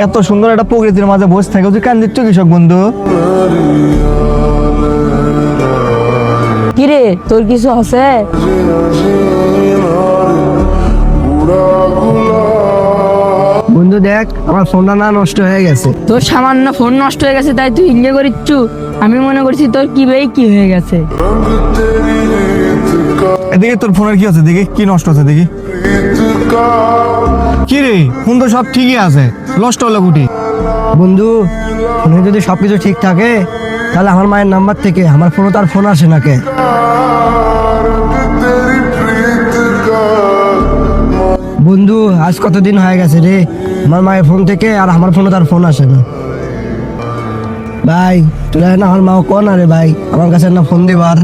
এত সুন্দর একটা প্রকৃতির মাঝে বসে থাকে তুই কান দিচ্ছ কৃষক বন্ধু? কিরে তোর কিছু আছে? বন্ধু দেখ, আমার ফোনটা না নষ্ট হয়ে গেছে। তোর সামান্য ফোন নষ্ট হয়ে গেছে তাই তুই ইঞ্জয় করিচ্ছু? আমি মনে করছি তোর কি ভাই কি হয়ে গেছে। এদিকে তোর ফোনের কি আছে দেখি, কি নষ্ট আছে দেখি। কি রে, ফোন তো সব ঠিকই আছে, নষ্ট হলো কুটি? বন্ধু, ফোনে যদি সবকিছু ঠিক থাকে তাহলে আমার মায়ের নাম্বার থেকে আমার ফোনে তো আর ফোন আসে না কে? বন্ধু, আজ কতদিন হয়ে গেছে রে আমার মায়ের ফোন থেকে আর আমার ফোনে তার ফোন আসে না। ভাই, তুই না আমার মাও কন আরে ভাই, আমার কাছে না ফোন দিবার।